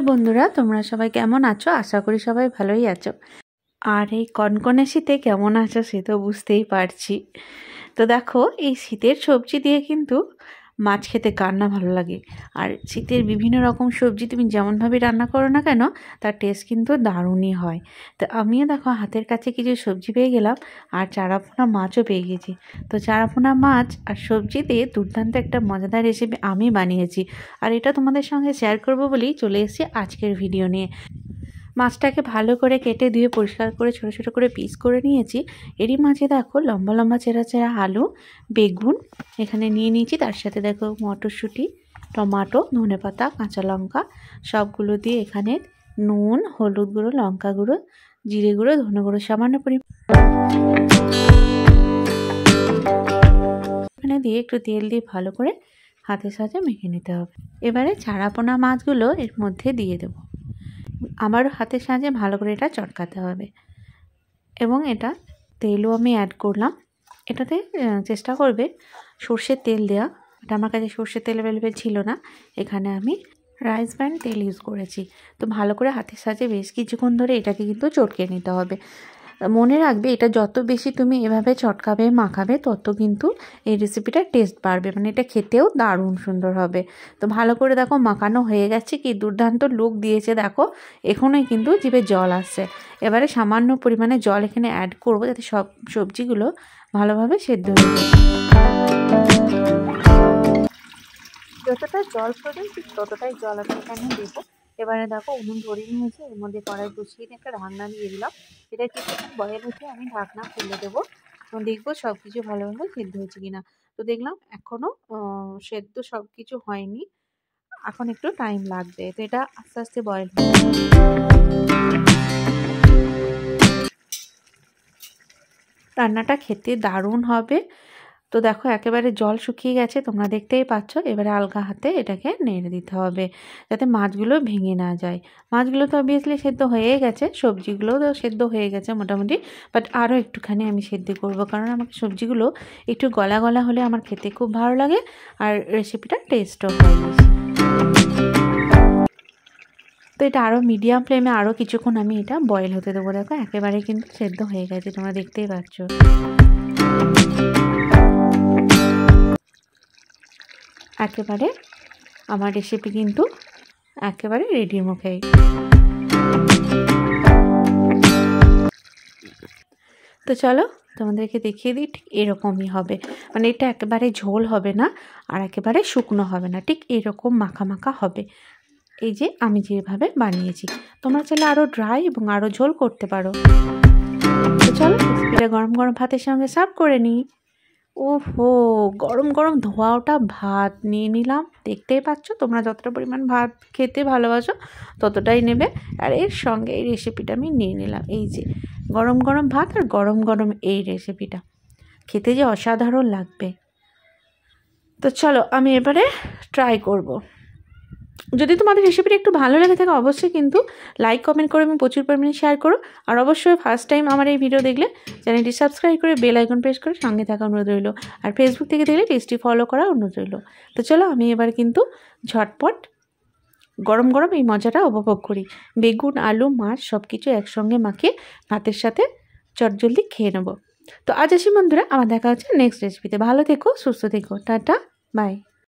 Hello বন্ধুরা, তোমরা সবাই কেমন আছো? আশা করি সবাই ভালোই আছো। আর এই কনকনে শীতে কেমন আছো সে তো বুঝতেই পারছি। তো দেখো, এই শীতের সবজি দিয়ে কিন্তু মাছ খেতে কার না ভালো লাগে। আর শীতের বিভিন্ন রকম সবজি তুমি যেমনভাবে রান্না করো না কেন, তার টেস্ট কিন্তু দারুণই হয়। তো আমিও দেখো হাতের কাছে কিছু সবজি পেয়ে গেলাম, আর চারাপোনা মাছও পেয়ে গেছি। তো চারাপোনা মাছ আর সবজি দিয়ে দুর্দান্ত একটা মজাদার রেসিপি আমি বানিয়েছি, আর এটা তোমাদের সঙ্গে শেয়ার করবো বলেই চলে এসেছি আজকের ভিডিও নিয়ে। মাছটাকে ভালো করে কেটে ধুয়ে পরিষ্কার করে ছোটো ছোটো করে পিস করে নিয়েছি। এরই মাঝে দেখো লম্বা লম্বা চেরা চেরা আলু, বেগুন এখানে নিয়ে নিয়েছি। তার সাথে দেখো মটরশুঁটি, টমাটো, ধনেপাতা, কাঁচা লঙ্কা সবগুলো দিয়ে এখানে নুন, হলুদ গুঁড়ো, লঙ্কা গুঁড়ো, জিরে গুঁড়ো, ধনে গুঁড়ো সামান্য পরিমাণে দিয়ে একটু তেল দিয়ে ভালো করে হাতের সাহায্যে মেখে নিতে হবে। এবারে চারাপোনা মাছগুলো এর মধ্যে দিয়ে দেবো। আমার হাতের সাহায্যে ভালো করে এটা চটকাতে হবে, এবং এটা তেলও আমি অ্যাড করলাম। এটাতে চেষ্টা করবে সর্ষের তেল দেওয়া। এটা আমার কাছে সর্ষের তেল অ্যাভেলেবেল ছিল না, এখানে আমি রাইস ব্র্যান্ড তেল ইউজ করেছি। তো ভালো করে হাতের সাহায্যে বেশ কিছুক্ষণ ধরে এটাকে কিন্তু চটকে নিতে হবে। মনে রাখবে, এটা যত বেশি তুমি এভাবে চটকাবে মাখাবে তত কিন্তু এই রেসিপিটার টেস্ট বাড়বে, মানে এটা খেতেও দারুণ সুন্দর হবে। তো ভালো করে দেখো মাখানো হয়ে গেছে, কি দুর্দান্ত লুক দিয়েছে দেখো। এখনই কিন্তু জিভে জল আসছে। এবারে সামান্য পরিমাণে জল এখানে অ্যাড করবো, যাতে সব সবজিগুলো ভালোভাবে সেদ্ধ হয়ে যায়। যতটা জল প্রয়োজন ঠিক ততটাই জল আমি এখানে দেবো। এবারে দেখো উনুন ধরিয়ে নিয়েছি, এর মধ্যে কড়াই বসিয়ে একটা ঢাকনা দিয়ে দিলাম। এটা কিছুক্ষণ বয়েল হচ্ছে, আমি ঢাকনা খুলে দেবো এবং দেখবো সব কিছু ভালোভাবে সেদ্ধ হয়েছে কিনা। তো দেখলাম এখনও সেদ্ধ সব কিছু হয়নি, এখন একটু টাইম লাগবে। তো এটা আস্তে আস্তে বয়েল হবে। রান্নাটা খেতে দারুণ হবে। তো দেখো একেবারে জল শুকিয়ে গেছে, তোমরা দেখতেই পাচ্ছ। এবারে আলগা হাতে এটাকে নেড়ে দিতে হবে, যাতে মাছগুলো ভেঙে না যায়। মাছগুলো তো অবভিয়াসলি সেদ্ধ হয়ে গেছে, সবজিগুলোও তো সেদ্ধ হয়ে গেছে মোটামুটি, বাট আরও একটুখানি আমি সেদ্ধ করব, কারণ আমাকে সবজিগুলো একটু গলা গলা হলে আমার খেতে খুব ভালো লাগে, আর রেসিপিটার টেস্টও হয় বেশি। তো এটা আরও মিডিয়াম ফ্লেমে আরও কিছুক্ষণ আমি এটা বয়েল হতে দেবো। দেখো একেবারে কিন্তু সেদ্ধ হয়ে গেছে, তোমরা দেখতেই পাচ্ছ। একেবারে আমার রেসিপি কিন্তু একেবারে রেডির মুখেই। তো চলো তোমাদেরকে দেখিয়ে দিই, ঠিক এরকমই হবে। মানে এটা একেবারে ঝোল হবে না, আর একেবারে শুকনো হবে না, ঠিক এরকম মাখা মাখা হবে। এই যে আমি যেভাবে বানিয়েছি, তোমরা চাইলে আরও ড্রাই এবং আরও ঝোল করতে পারো। তো চলো রেসিপিটা গরম গরম ভাতের সঙ্গে সার্ভ করে নিই। ওহো, গরম গরম ধোয়া ওটা ভাত নিয়ে নিলাম। দেখতেই পাচ্ছ, তোমরা যতটা পরিমাণ ভাত খেতে ভালোবাসো ততটাই নেবে। আর এর সঙ্গে এই রেসিপিটা আমি নিয়ে নিলাম। এই যে গরম গরম ভাত আর গরম গরম এই রেসিপিটা খেতে যে অসাধারণ লাগবে। তো চলো আমি এবারে ট্রাই করব। যদি তোমাদের রেসিপিটা একটু ভালো লেগে থাকে অবশ্যই কিন্তু লাইক কমেন্ট করে এবং প্রচুর পরিমাণে শেয়ার করো। আর অবশ্যই ফার্স্ট টাইম আমার এই ভিডিও দেখলে চ্যানেলটি সাবস্ক্রাইব করে বেল আইকন প্রেস করে সঙ্গে থাকা অনুরোধ রইল। আর ফেসবুক থেকে দেখলে পেজটি ফলো করা অনুরোধ রইল। তো চলো আমি এবার কিন্তু ঝটপট গরম গরম এই মজাটা উপভোগ করি। বেগুন, আলু, মাছ সব কিছু একসঙ্গে মাখিয়ে ভাতের সাথে চটজলদি খেয়ে নেবো। তো আজ আসি বন্ধুরা, আমার দেখা হচ্ছে নেক্সট রেসিপিতে। ভালো থেকো, সুস্থ থেকো, টাটা, বাই।